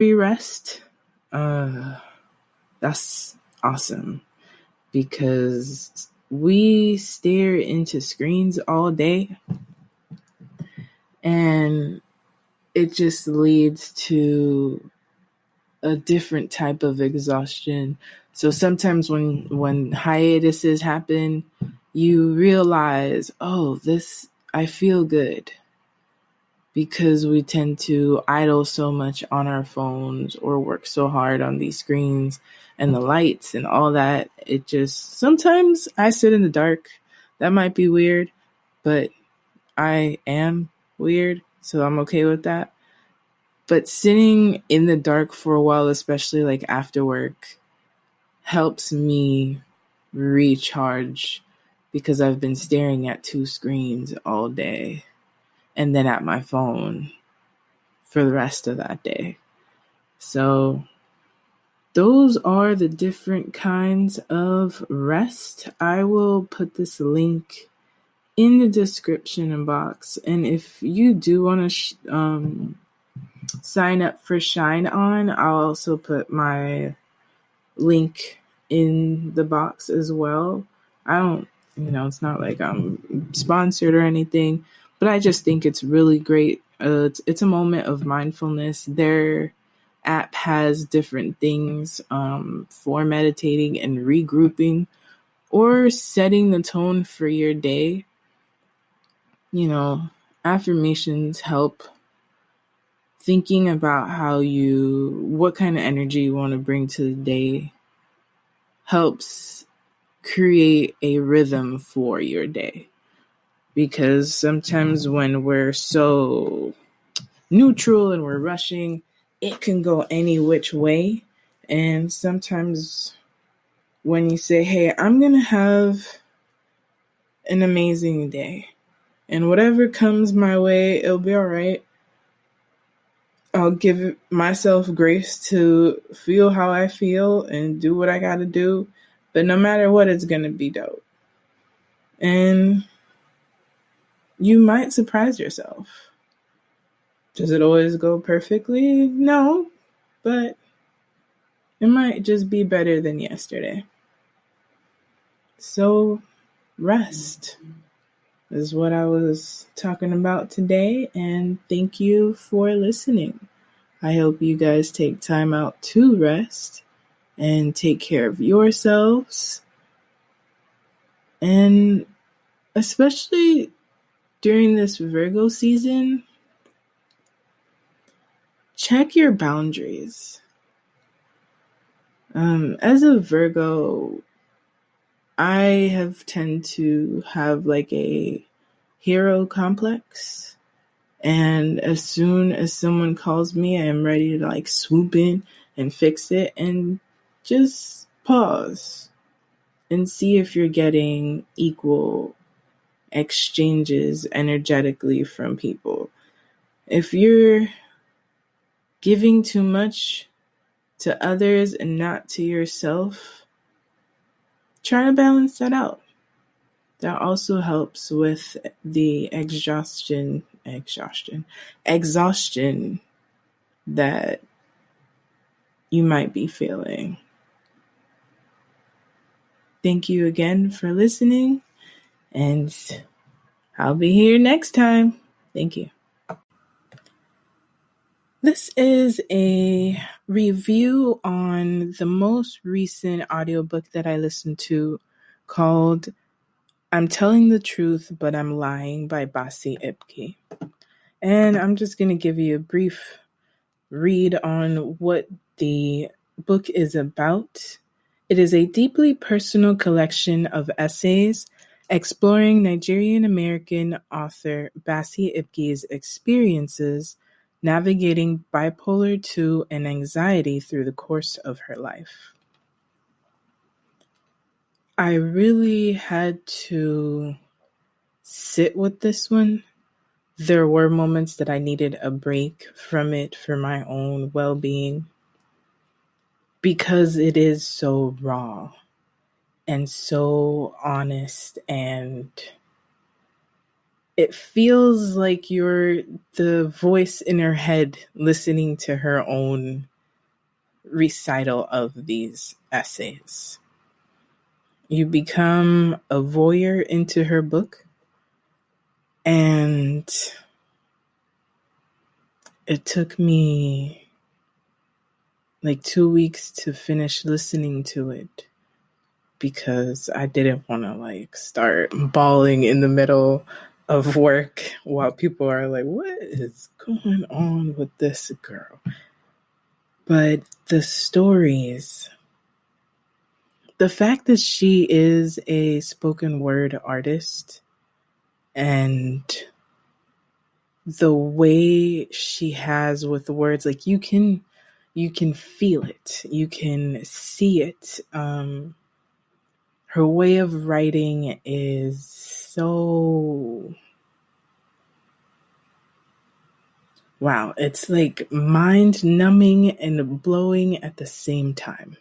rest, that's awesome because we stare into screens all day and it just leads to a different type of exhaustion. So sometimes when hiatuses happen, you realize, oh, I feel good, because we tend to idle so much on our phones or work so hard on these screens and the lights and all that. It just, sometimes I sit in the dark. That might be weird, but I am weird, so I'm okay with that. But sitting in the dark for a while, especially like after work, helps me recharge because I've been staring at two screens all day and then at my phone for the rest of that day. So those are the different kinds of rest. I will put this link in the description box. And if you do want to sign up for Shine On, I'll also put my link in the box as well. I don't, it's not like I'm sponsored or anything, but I just think it's really great. It's a moment of mindfulness. Their app has different things for meditating and regrouping or setting the tone for your day. Affirmations help thinking about what kind of energy you want to bring to the day helps create a rhythm for your day. Because sometimes when we're so neutral and we're rushing, it can go any which way. And sometimes when you say, hey, I'm going to have an amazing day, and whatever comes my way, it'll be all right. I'll give myself grace to feel how I feel and do what I got to do. But no matter what, it's going to be dope. And you might surprise yourself. Does it always go perfectly? No, but it might just be better than yesterday. So rest is what I was talking about today, and thank you for listening. I hope you guys take time out to rest and take care of yourselves. And especially during this Virgo season, check your boundaries. As a Virgo, I tend to have like a hero complex. And as soon as someone calls me, I am ready to like swoop in and fix it, and just pause and see if you're getting equal exchanges energetically from people. If you're giving too much to others and not to yourself, try to balance that out. That also helps with the exhaustion that you might be feeling. Thank you again for listening, and I'll be here next time. Thank you. This is a review on the most recent audiobook that I listened to called I'm Telling the Truth, But I'm Lying by Bassi Ipke. And I'm just going to give you a brief read on what the book is about. It is a deeply personal collection of essays exploring Nigerian-American author Bassi Ipke's experiences navigating bipolar II and anxiety through the course of her life. I really had to sit with this one. There were moments that I needed a break from it for my own well-being because it is so raw and so honest, and it feels like you're the voice in her head listening to her own recital of these essays. You become a voyeur into her book, and it took me like 2 weeks to finish listening to it because I didn't want to like start bawling in the middle of work while people are like, what is going on with this girl? But the stories, the fact that she is a spoken word artist and the way she has with the words, like you can feel it, you can see it. Her way of writing is so, wow, it's like mind numbing and blowing at the same time.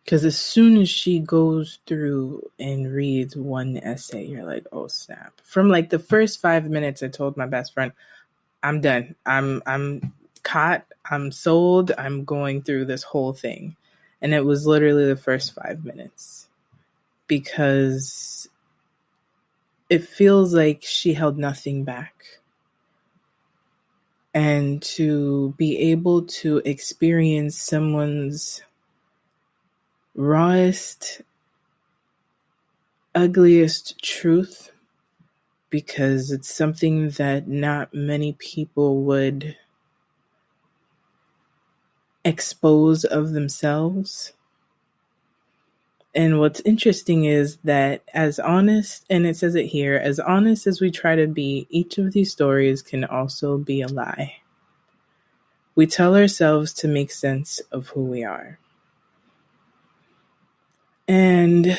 Because as soon as she goes through and reads one essay, you're like, oh snap. From like the first 5 minutes, I told my best friend, I'm done. I'm caught. I'm sold. I'm going through this whole thing. And it was literally the first 5 minutes. Because it feels like she held nothing back. And to be able to experience someone's rawest, ugliest truth, because it's something that not many people would expose of themselves. And what's interesting is that as honest, and it says it here, as honest as we try to be, each of these stories can also be a lie. We tell ourselves to make sense of who we are. And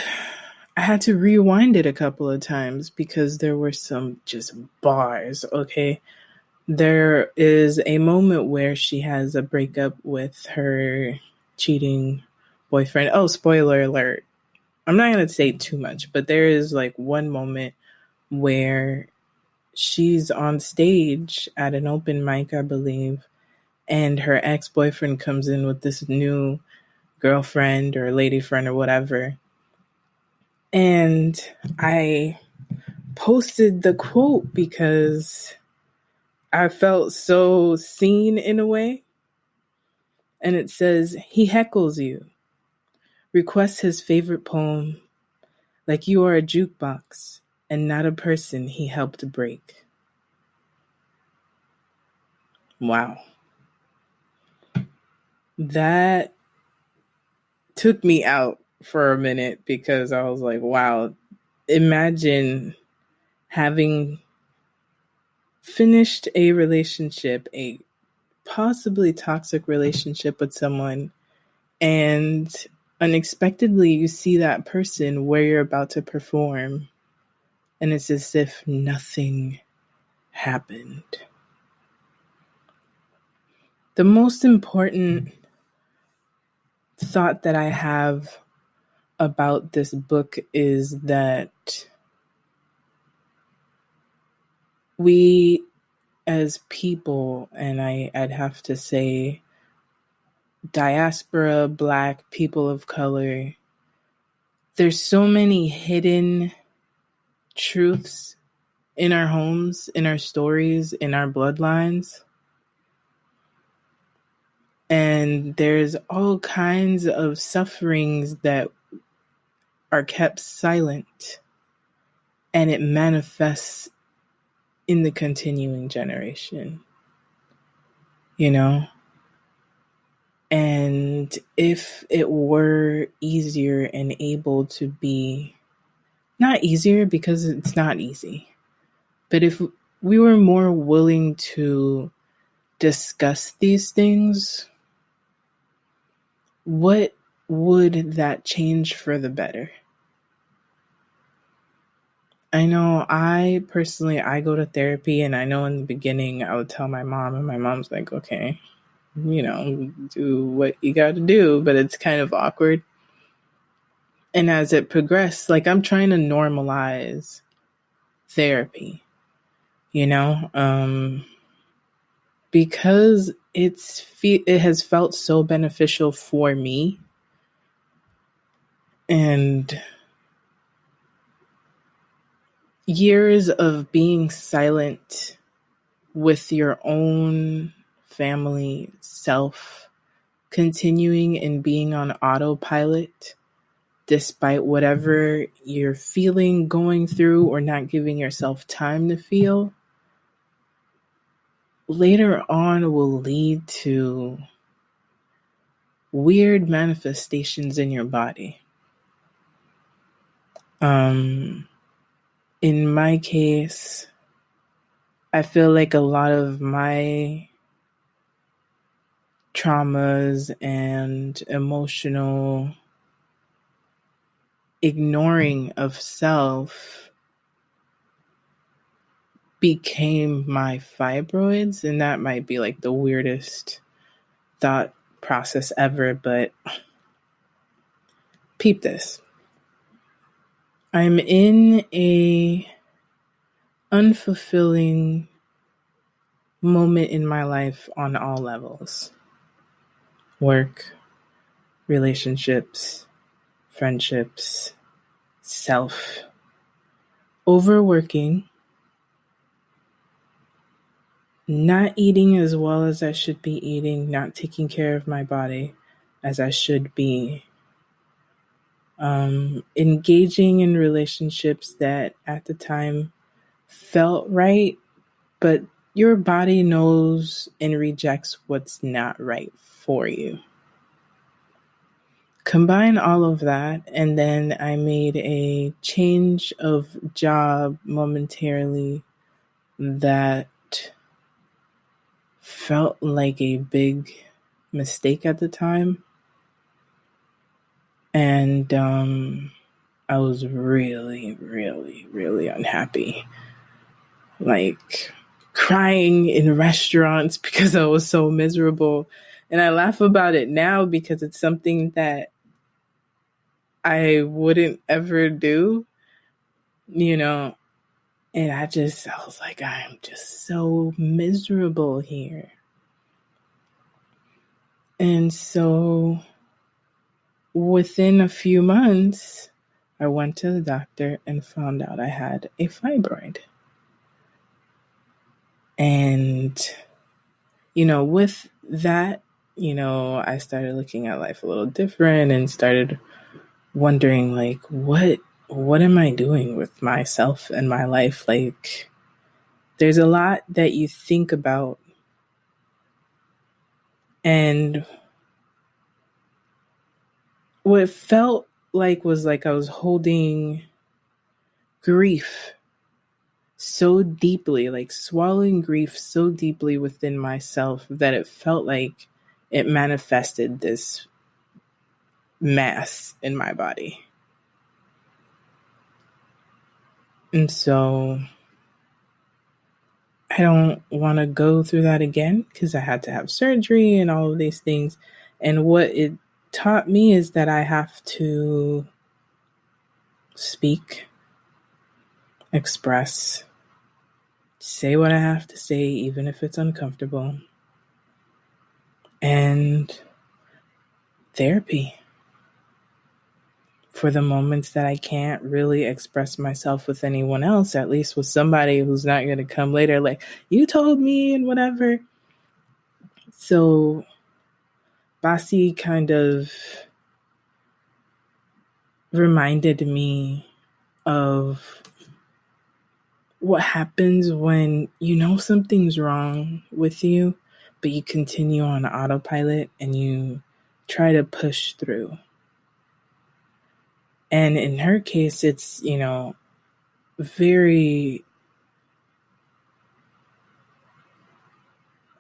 I had to rewind it a couple of times because there were some just bars, okay? There is a moment where she has a breakup with her cheating boyfriend. Oh, spoiler alert. I'm not going to say too much, but there is like one moment where she's on stage at an open mic, I believe, and her ex-boyfriend comes in with this new girlfriend or lady friend or whatever. And I posted the quote because I felt so seen in a way. And it says, he heckles you, requests his favorite poem, like you are a jukebox and not a person he helped break. Wow. That took me out for a minute because I was like, wow, imagine having finished a relationship, a possibly toxic relationship with someone, and unexpectedly you see that person where you're about to perform, and it's as if nothing happened. The most important thought that I have about this book is that we as people, and I'd have to say diaspora, Black, people of color, there's so many hidden truths in our homes, in our stories, in our bloodlines. And there's all kinds of sufferings that are kept silent, and it manifests in the continuing generation, you know? And if it were easier and able to be, not easier because it's not easy, but if we were more willing to discuss these things, what would that change for the better? I know I go to therapy, and I know in the beginning I would tell my mom, and my mom's like, okay, do what you got to do, but it's kind of awkward. And as it progressed, like I'm trying to normalize therapy, because it has felt so beneficial for me. And years of being silent with your own family self, continuing and being on autopilot despite whatever you're feeling, going through, or not giving yourself time to feel, later on will lead to weird manifestations in your body. In my case, I feel like a lot of my traumas and emotional ignoring of self became my fibroids, and that might be like the weirdest thought process ever, but peep this. I'm in a unfulfilling moment in my life on all levels. Work, relationships, friendships, self. Overworking, not eating as well as I should be eating, not taking care of my body as I should be. Engaging in relationships that at the time felt right, but your body knows and rejects what's not right for you. Combine all of that, and then I made a change of job momentarily that felt like a big mistake at the time. And I was really, really, really unhappy. Like crying in restaurants because I was so miserable. And I laugh about it now because it's something that I wouldn't ever do, And I was like, I'm just so miserable here. And so within a few months, I went to the doctor and found out I had a fibroid. And, with that, I started looking at life a little different and started wondering, like, what am I doing with myself and my life? Like, there's a lot that you think about, and what it felt like was like I was holding grief so deeply, like swallowing grief so deeply within myself that it felt like it manifested this mass in my body. And so I don't want to go through that again because I had to have surgery and all of these things. And what it taught me is that I have to speak, express, say what I have to say, even if it's uncomfortable. And therapy for the moments that I can't really express myself with anyone else, at least with somebody who's not going to come later like, you told me and whatever. So Basi kind of reminded me of what happens when you know something's wrong with you, but you continue on autopilot and you try to push through. And in her case, it's, very,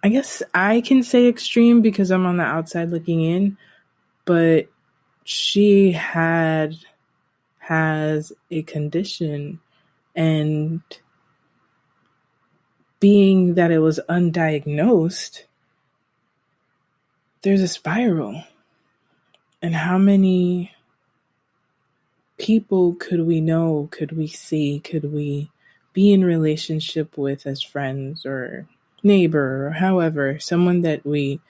I guess I can say extreme because I'm on the outside looking in, but she has a condition, and being that it was undiagnosed, there's a spiral. And how many people could we know, could we see, could we be in relationship with as friends or neighbor or however, someone that we